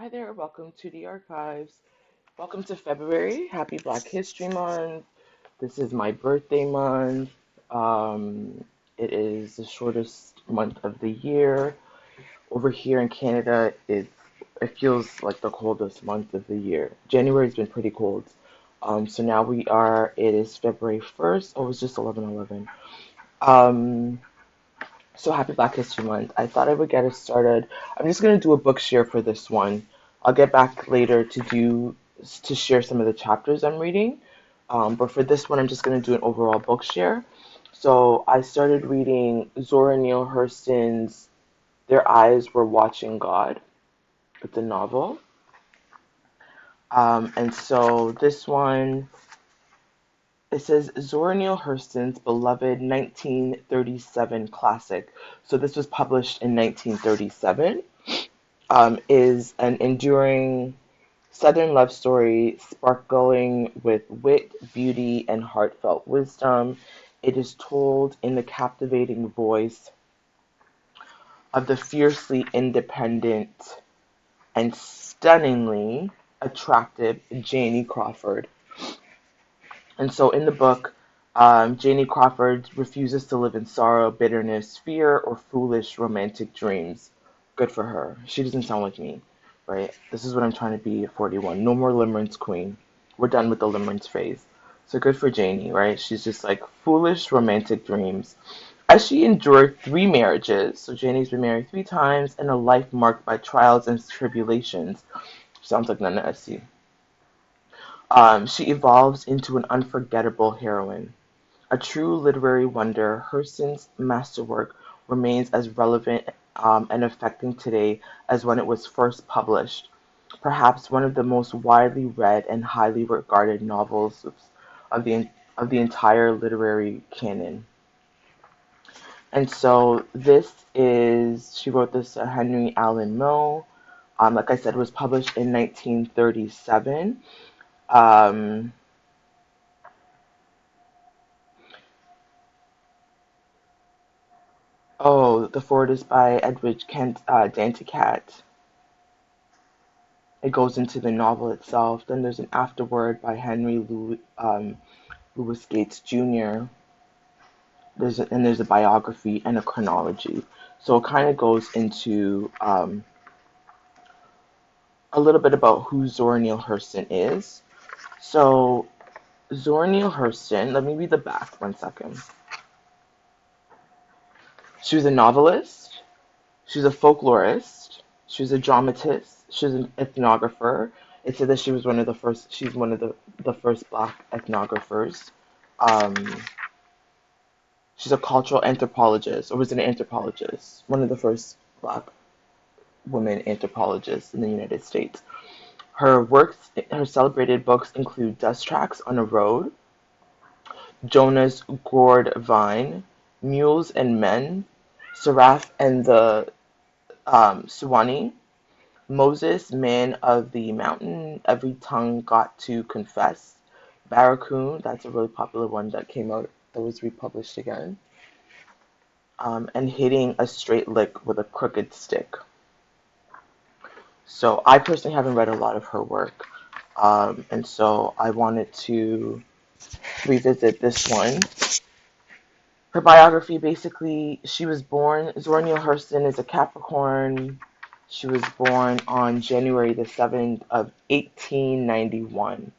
Hi there, welcome to the archives. Welcome to February. Happy Black History Month. This is my birthday month. It is the shortest month of the year. Over here in Canada, it feels like the coldest month of the year. January's been pretty cold. So now it is February 1st. Oh, it was just 11/11. Um, so happy Black History Month. I thought I would get us started. I'm just gonna do a book share for this one. I'll get back later to share some of the chapters I'm reading. But for this one, I'm just gonna do an overall book share. So I started reading Zora Neale Hurston's "Their Eyes Were Watching God." It's a novel. And so this one, it says Zora Neale Hurston's beloved 1937 classic. So this was published in 1937. Is an enduring Southern love story sparkling with wit, beauty, and heartfelt wisdom. It is told in the captivating voice of the fiercely independent and stunningly attractive Janie Crawford. And so in the book, Janie Crawford refuses to live in sorrow, bitterness, fear, or foolish romantic dreams. Good for her. She doesn't sound like me, right? This is what I'm trying to be at 41. No more limerence queen. We're done with the limerence phase. So good for Janie, right? She's just like foolish romantic dreams. As she endured three marriages, so Janie's been married three times, and a life marked by trials and tribulations. Sounds like Nana Essie. She evolves into an unforgettable heroine. A true literary wonder, Hurston's masterwork remains as relevant and affecting today as when it was first published. Perhaps one of the most widely read and highly regarded novels of the entire literary canon. And so she wrote this to Henry Allen Moe. Like I said, it was published in 1937. Um, Oh, the forward is by Edwidge Kent Danticat. It goes into the novel itself. Then there's an afterword by Louis Gates Jr. There's a biography and a chronology. So it kind of goes into a little bit about who Zora Neale Hurston is. So Zora Neale Hurston, let me read the back 1 second. She was a novelist. She was a folklorist. She was a dramatist. She was an ethnographer. It said that she was one of the first. She's one of the first Black ethnographers. Um, she's a cultural anthropologist, or was an anthropologist, one of the first Black women anthropologists in the United States. Her celebrated books include Dust Tracks on a Road, Jonah's Gourd Vine, Mules and Men, Seraph and the Suwannee, Moses, Man of the Mountain, Every Tongue Got to Confess, Barracoon, that's a really popular one that came out, that was republished again, and Hitting a Straight Lick with a Crooked Stick. So I personally haven't read a lot of her work, and so I wanted to revisit this one. Her biography, basically, Zora Neale Hurston is a Capricorn. She was born on January the 7th of 1891.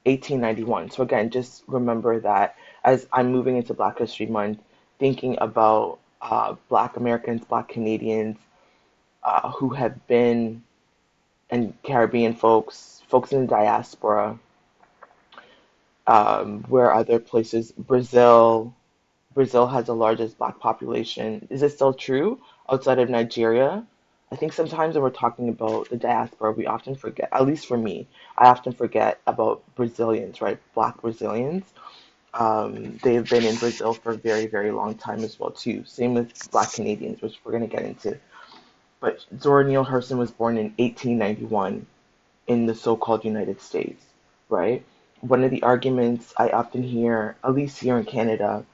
1891. So again, just remember that as I'm moving into Black History Month, thinking about Black Americans, Black Canadians who have been, and Caribbean folks in the diaspora, where other places, Brazil has the largest Black population. Is it still true outside of Nigeria? I think sometimes when we're talking about the diaspora, we often forget, at least for me, I often forget about Brazilians, right? Black Brazilians. They've been in Brazil for a very, very long time as well, too. Same with Black Canadians, which we're going to get into. But Zora Neale Hurston was born in 1891 in the so-called United States, right? One of the arguments I often hear, at least here in Canada,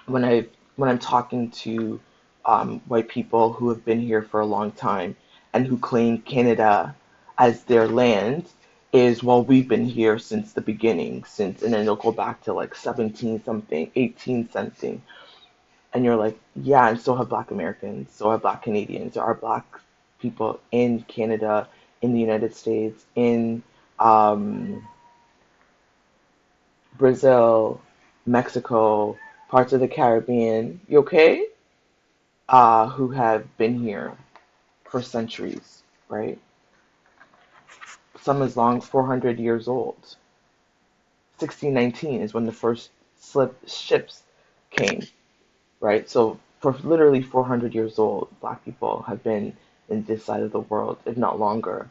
when I'm talking to white people who have been here for a long time and who claim Canada as their land is, well, we've been here since the beginning, and then they'll go back to like 17 something, 18 something. And you're like, yeah, and so have Black Americans, so have Black Canadians. There are Black people in Canada, in the United States, in um, Brazil, Mexico, parts of the Caribbean, you okay? Who have been here for centuries, right? Some as long as 400 years old. 1619 is when the first ships came, right? So for literally 400 years old, Black people have been in this side of the world, if not longer.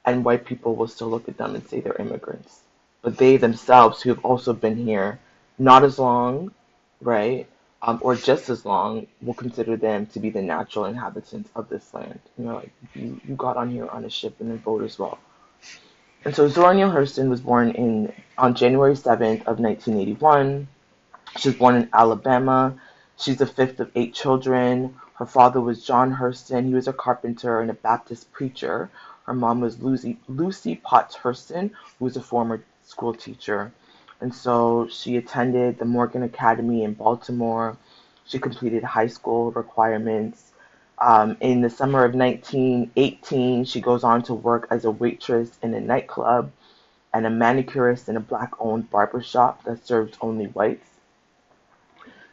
And white people will still look at them and say they're immigrants. But they themselves, who have also been here not as long, right, or just as long, will consider them to be the natural inhabitants of this land. You know, like you got on here on a ship and a boat as well. And so Zora Neale Hurston was born on January 7th of 1981. She was born in Alabama. She's the fifth of 8 children. Her father was John Hurston. He was a carpenter and a Baptist preacher. Her mom was Lucy Potts Hurston, who was a former school teacher. And so she attended the Morgan Academy in Baltimore. She completed high school requirements. In the summer of 1918, she goes on to work as a waitress in a nightclub and a manicurist in a Black-owned barbershop that served only whites.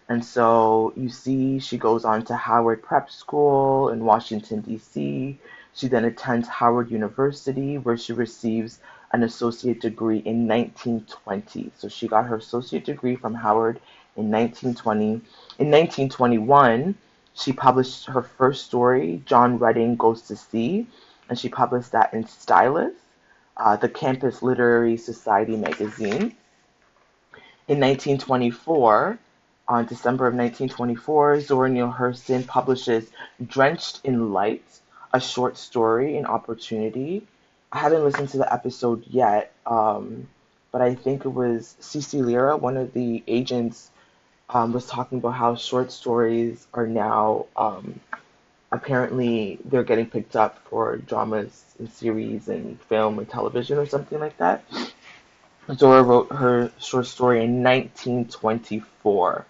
And so you see, she goes on to Howard Prep School in Washington, D.C. She then attends Howard University, where she receives an associate degree in 1920. So she got her associate degree from Howard in 1920. In 1921, she published her first story, John Redding Goes to Sea, and she published that in Stylus, the campus literary society magazine. In 1924, on December of 1924, Zora Neale Hurston publishes Drenched in Light, a short story in Opportunity. I haven't listened to the episode yet, but I think it was Cece Lira, one of the agents, was talking about how short stories are now, apparently, they're getting picked up for dramas and series and film and television or something like that. Zora wrote her short story in 1924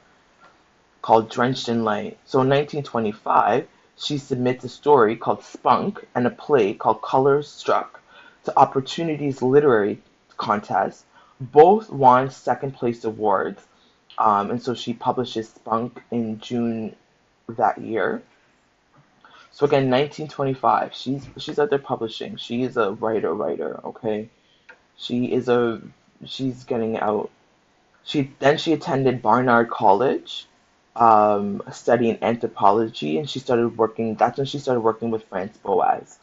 called Drenched in Light. So in 1925, she submits a story called Spunk and a play called Colors Struck to Opportunity's literary contest. Both won second place awards. And so she publishes Spunk in June that year. So again, 1925, she's out there publishing. She is a writer, okay? She is a she's getting out. She attended Barnard College, studying anthropology, and she started working. That's when she started working with Franz Boas.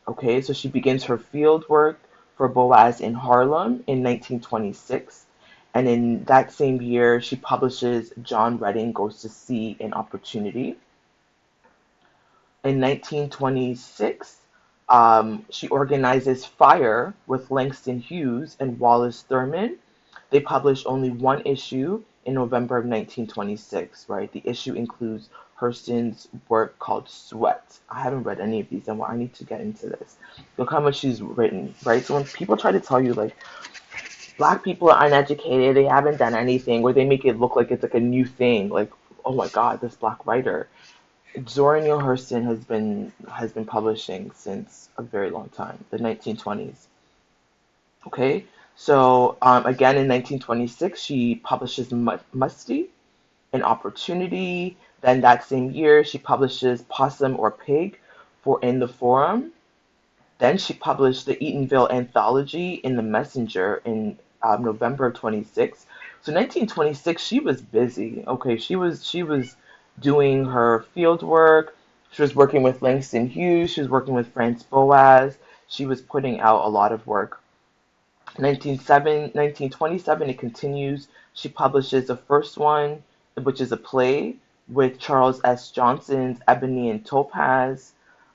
Okay, so she begins her field work for Boas in Harlem in 1926, and in that same year, she publishes John Redding Goes to Sea in Opportunity. In 1926, she organizes Fire with Langston Hughes and Wallace Thurman. They published only one issue in November of 1926, right? The issue includes Hurston's work called Sweat. I haven't read any of these, and I need to get into this. Look how much she's written, right? So when people try to tell you, like, Black people are uneducated, they haven't done anything, or they make it look like it's like a new thing, like, oh my God, this Black writer. Zora Neale Hurston has been publishing since a very long time, the 1920s. Okay, so again in 1926 she publishes Musty, an Opportunity. Then that same year she publishes Possum or Pig for In the Forum. Then she published the Eatonville Anthology in the Messenger in November of 26. So 1926, she was busy. Okay, she was doing her field work. She was working with Langston Hughes. She was working with Franz Boas. She was putting out a lot of work. 1927, it continues. She publishes the first one, which is a play with Charles S. Johnson's Ebony and Topaz.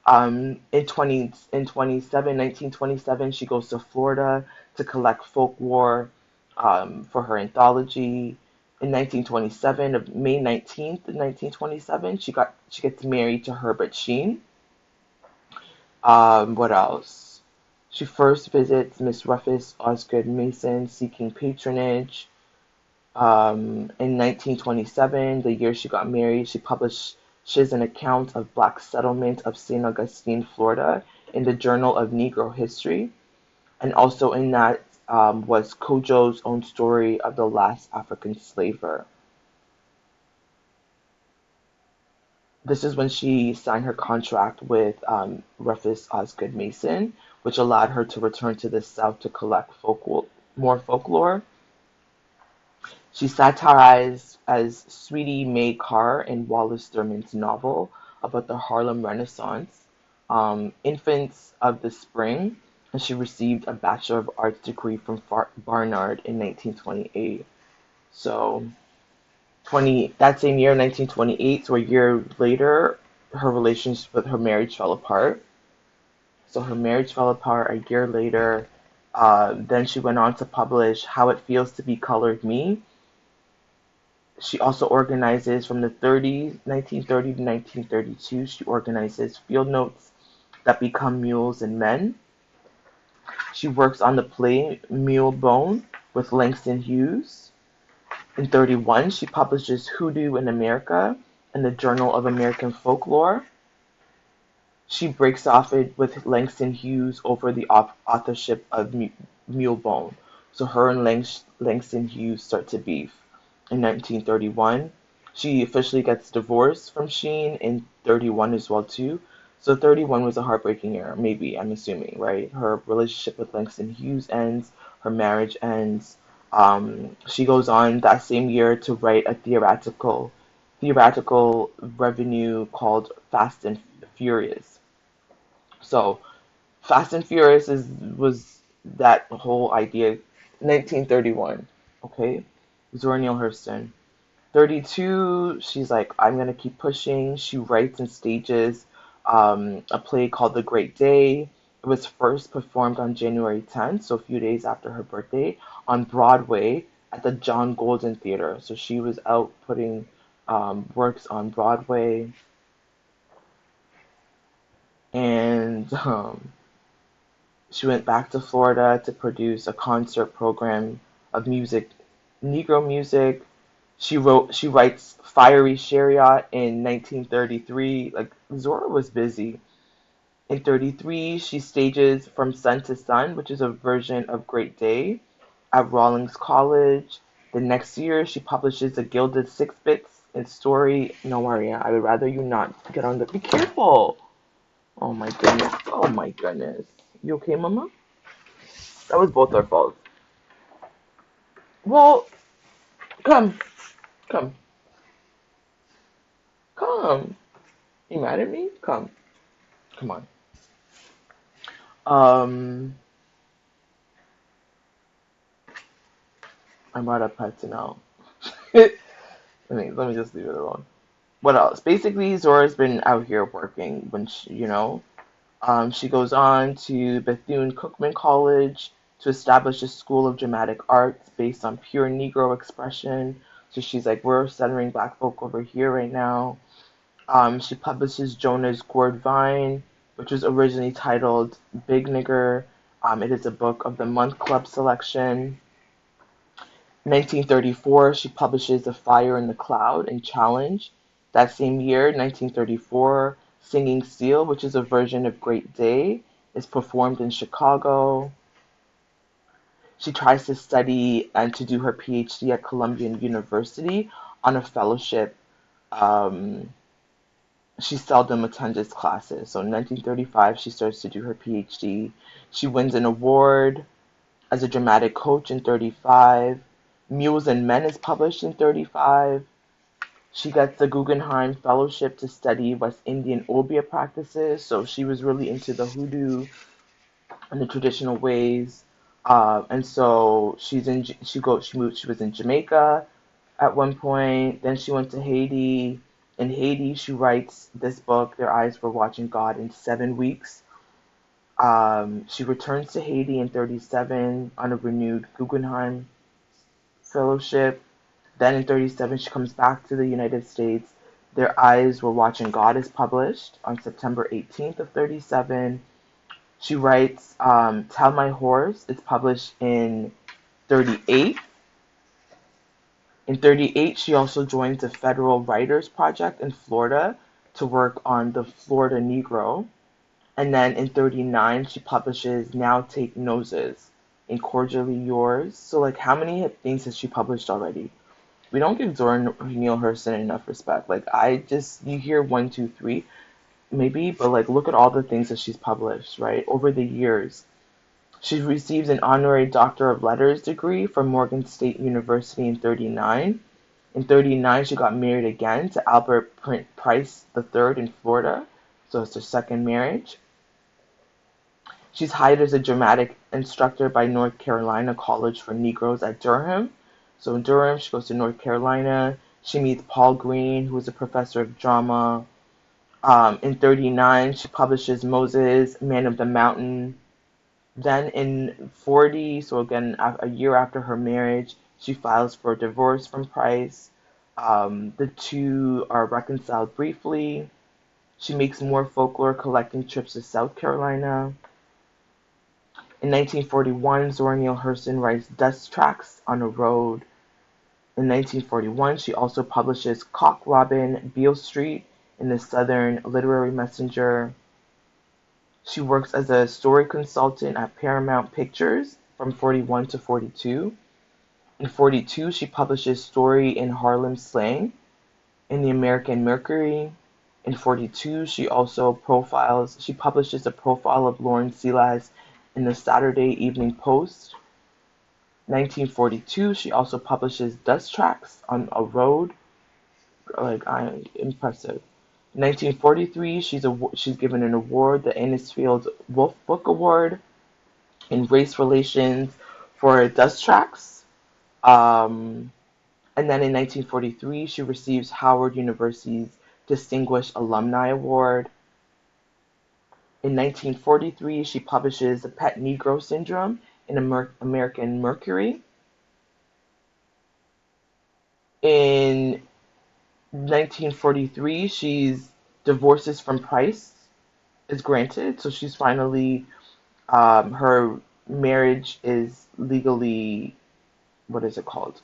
In 1927, she goes to Florida to collect folklore for her anthology. In 1927, of May 19th, 1927, she gets married to Herbert Sheen. What else? She first visits Miss Rufus Osgood Mason seeking patronage. In 1927, the year she got married, she publishes an account of black settlement of St. Augustine, Florida, in the Journal of Negro History. And also in that was Kojo's own story of the last African slaver. This is when she signed her contract with Rufus Osgood Mason, which allowed her to return to the South to collect more folklore. She satirized as Sweetie Mae Carr in Wallace Sturman's novel about the Harlem Renaissance, Infants of the Spring, and she received a Bachelor of Arts degree from Barnard in 1928. So, that same year, 1928, so a year later, her relationship with her marriage fell apart. So her marriage fell apart a year later. Then she went on to publish How It Feels to Be Colored Me. She also organizes from the 30s, 1930 to 1932. She organizes field notes that become mules and men. She works on the play Mule Bone with Langston Hughes. In 31, she publishes Hoodoo in America in the Journal of American Folklore. She breaks off it with Langston Hughes over the authorship of Mulebone. So her and Langston Hughes start to beef in 1931. She officially gets divorced from Sheen in 31 as well too. So 31 was a heartbreaking year, maybe, I'm assuming, right? Her relationship with Langston Hughes ends, her marriage ends. She goes on that same year to write a theatrical revenue called Fast and Furious. So Fast and Furious was that whole idea. 1931, okay? Zora Neale Hurston. 32, she's like, I'm gonna keep pushing. She writes and stages a play called The Great Day. It was first performed on January 10th, so a few days after her birthday, on Broadway at the John Golden Theater. So she was out putting works on Broadway, and she went back to Florida to produce a concert program of music, Negro music. She writes Fiery Chariot in 1933. Like Zora was busy. In 33, she stages From Sun to Sun, which is a version of Great Day, at Rawlings College. The next year, she publishes A Gilded Six Bits and story. No, Ariya, I would rather you not get on the. Be careful. Oh my goodness. Oh my goodness. You okay, Mama? That was both our faults. Well, come, come, come. You mad at me? Come on. Um, I brought up pets now. Let me just leave it alone. What else? Basically, Zora's been out here working when she goes on to Bethune-Cookman College to establish a school of dramatic arts based on pure Negro expression. So she's like, we're centering black folk over here right now. She publishes Jonah's Gourd Vine, which was originally titled Big Nigger. It is a book of the month club selection. 1934, she publishes A Fire in the Cloud and Challenge. That same year, 1934, Singing Steel, which is a version of Great Day, is performed in Chicago. She tries to study and to do her PhD at Columbia University on a fellowship. Um, she seldom attends classes. So in 1935, she starts to do her PhD. She wins an award as a dramatic coach in 35. Mules and Men is published in 35. She gets the Guggenheim Fellowship to study West Indian obeah practices. So she was really into the hoodoo and the traditional ways. And so she was in Jamaica at one point. Then she went to Haiti. In Haiti, she writes this book, Their Eyes Were Watching God in 7 weeks. She returns to Haiti in 37 on a renewed Guggenheim Fellowship. Then in 37, she comes back to the United States. Their Eyes Were Watching God is published on September 18th of 37. She writes Tell My Horse. It's published in 38. In 38, she also joins the Federal Writers Project in Florida to work on the Florida Negro. And then in 39, she publishes Now Take Noses in Cordially Yours. So, like, how many things has she published already? We don't give Zora Neale Hurston enough respect. Like, you hear one, two, three, maybe, but, like, look at all the things that she's published, right? Over the years. She receives an honorary Doctor of Letters degree from Morgan State University in 39. In 39, she got married again to Albert Price III in Florida. So it's her second marriage. She's hired as a dramatic instructor by North Carolina College for Negroes at Durham. So in Durham, she goes to North Carolina. She meets Paul Green, who is a professor of drama. In 39, she publishes Moses, Man of the Mountain. Then in 40, so again, a year after her marriage, she files for divorce from Price. The two are reconciled briefly. She makes more folklore collecting trips to South Carolina. In 1941, Zora Neale Hurston writes Dust Tracks on a Road. In 1941, she also publishes Cock Robin Beale Street in the Southern Literary Messenger. She works as a story consultant at Paramount Pictures from 41 to 42. In 42, she publishes Story in Harlem Slang in the American Mercury. In 42, she publishes a profile of Lauren Silas in the Saturday Evening Post. 1942, she also publishes Dust Tracks on a Road. Impressive. 1943, she's given an award, the Innisfield Wolf Book Award in Race Relations for Dust Tracks. And then in 1943, she receives Howard University's Distinguished Alumni Award. In 1943, she publishes The Pet Negro Syndrome in American Mercury. In 1943, she's divorces from Price is granted, so she's finally her marriage is legally, what is it called?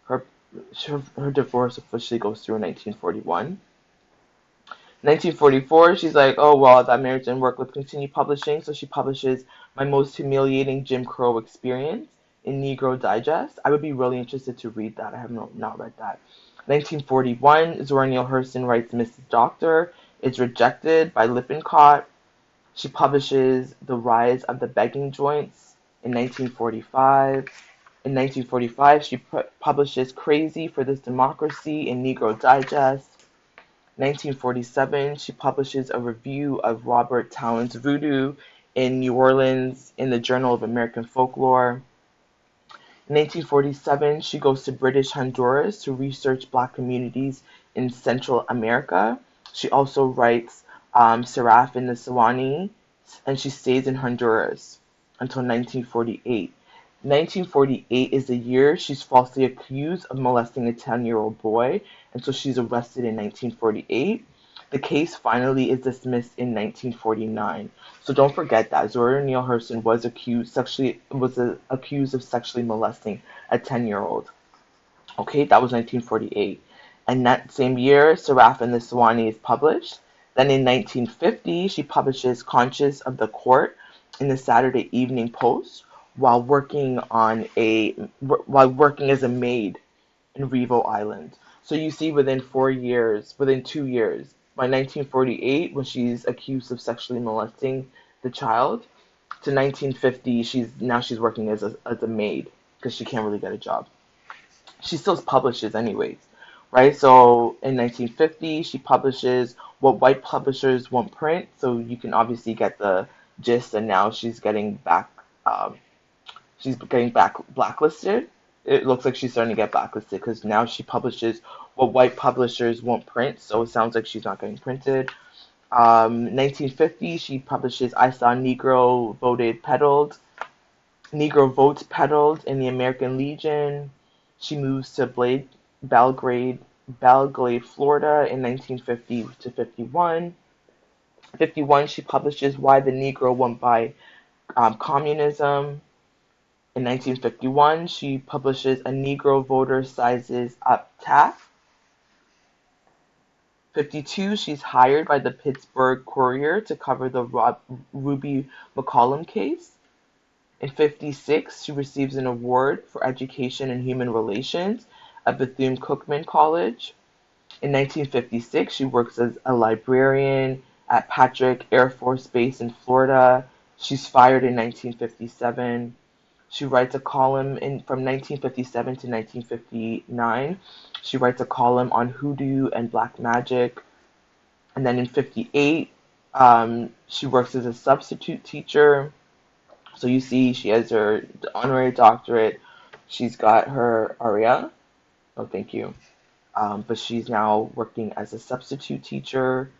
Her her divorce officially goes through in 1941. 1944, she's like, oh, well, that marriage didn't work. Let's continue publishing. So she publishes My Most Humiliating Jim Crow Experience in Negro Digest. I would be really interested to read that. I have not read that. 1941, Zora Neale Hurston writes Mrs. Doctor. It's rejected by Lippincott. She publishes The Rise of the Begging Joints in 1945. In 1945, she publishes Crazy for This Democracy in Negro Digest. 1947, she publishes a review of Robert Talon's Voodoo in New Orleans in the Journal of American Folklore. In 1947, she goes to British Honduras to research Black communities in Central America. She also writes Seraph in the Sewanee, and she stays in Honduras until 1948. 1948 is the year she's falsely accused of molesting a 10-year-old boy, and so she's arrested in 1948. The case finally is dismissed in 1949. So don't forget that Zora Neale Hurston was accused of sexually molesting a 10-year-old. Okay, that was 1948. And that same year, Seraph and the Sewanee is published. Then in 1950, she publishes Conscious of the Court in the Saturday Evening Post while working as a maid in Revo Island. So you see within 2 years, by 1948, when she's accused of sexually molesting the child, to 1950, she's working as a maid because she can't really get a job. She still publishes anyways, right? So in 1950, she publishes What White Publishers Won't Print. So you can obviously get the gist, and now she's getting back blacklisted. It looks like she's starting to get blacklisted because now she publishes What White Publishers Won't Print, so it sounds like she's not getting printed. 1950, she publishes I Saw Negro Votes Peddled in the American Legion. She moves to Belgrade, Belgrade, Florida in 1950 to 51. 51, she publishes Why the Negro Won by Communism. In 1951, she publishes A Negro Voter Sizes Up Taft. 52, she's hired by the Pittsburgh Courier to cover the Ruby McCollum case. In 56, she receives an award for education and human relations at Bethune-Cookman College. In 1956, she works as a librarian at Patrick Air Force Base in Florida. She's fired in 1957. She writes a column from 1957 to 1959. She writes a column on hoodoo and black magic. And then in 58, she works as a substitute teacher. So you see, she has her honorary doctorate. She's got her Ariya. Oh, thank you. But she's now working as a substitute teacher.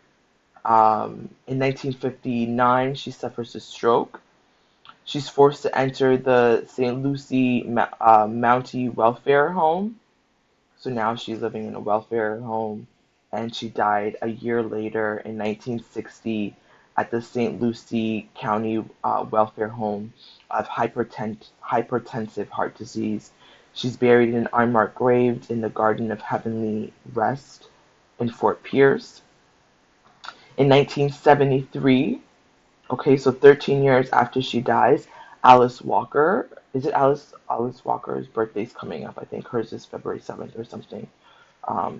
In 1959, she suffers a stroke. She's forced to enter the St. Lucie Mountie welfare home. So now she's living in a welfare home, and she died a year later in 1960 at the St. Lucie County Welfare Home of hypertensive heart disease. She's buried in an unmarked grave in the Garden of Heavenly Rest in Fort Pierce. In 1973, okay, so 13 years after she dies, Alice Walker, is it Alice Walker's birthday's coming up? I think hers is February 7th or something.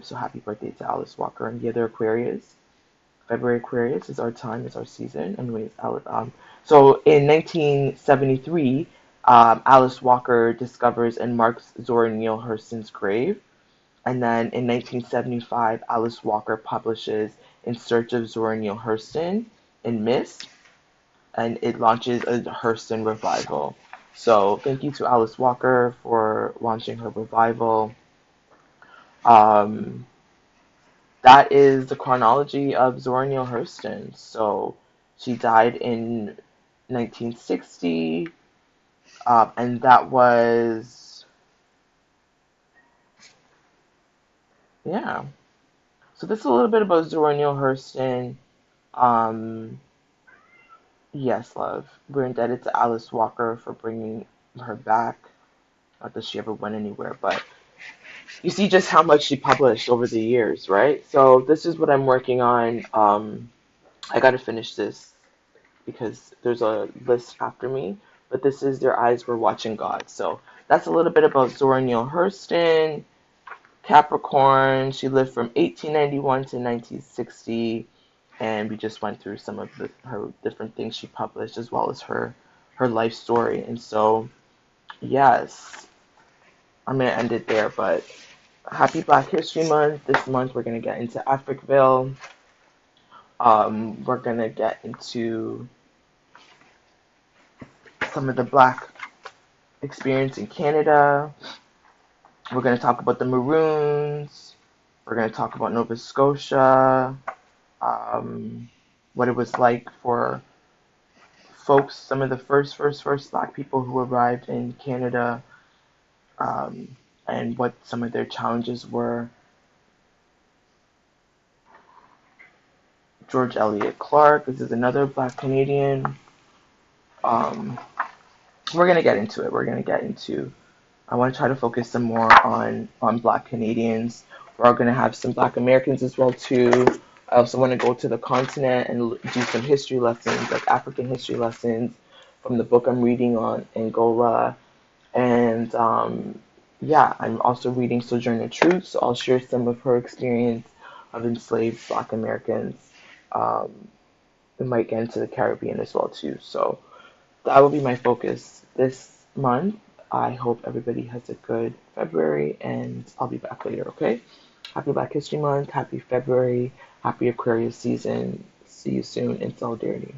So happy birthday to Alice Walker and the other Aquarius. February Aquarius is our time, is our season. Anyways, so in 1973, Alice Walker discovers and marks Zora Neale Hurston's grave. And then in 1975, Alice Walker publishes In Search of Zora Neale Hurston in Mist, and it launches a Hurston revival. So thank you to Alice Walker for launching her revival. Um, that is the chronology of Zora Neale Hurston. So she died in 1960, and that was, yeah. So this is a little bit about Zora Neale Hurston. Um, yes, love. We're indebted to Alice Walker for bringing her back. Not that she ever went anywhere, but you see just how much she published over the years, right? So this is what I'm working on. I got to finish this because there's a list after me, but this is Their Eyes Were Watching God. So that's a little bit about Zora Neale Hurston, Capricorn. She lived from 1891 to 1960, and we just went through some of her different things she published as well as her life story. And so, yes, I'm going to end it there, but happy Black History Month. This month we're going to get into Africville. We're going to get into some of the Black experience in Canada. We're going to talk about the Maroons. We're going to talk about Nova Scotia, what it was like for folks, some of the first Black people who arrived in Canada, and what some of their challenges were. George Eliot Clark, this is another Black Canadian. We're going to get into it. I want to try to focus some more on Black Canadians. We're going to have some Black Americans as well too. I also want to go to the continent and do some history lessons, like African history lessons from the book I'm reading on Angola. And yeah, I'm also reading Sojourner Truth, so I'll share some of her experience of enslaved Black Americans. We might get into the Caribbean as well too. So that will be my focus this month. I hope everybody has a good February, and I'll be back later, okay? Happy Black History Month, happy February, happy Aquarius season. See you soon in solidarity.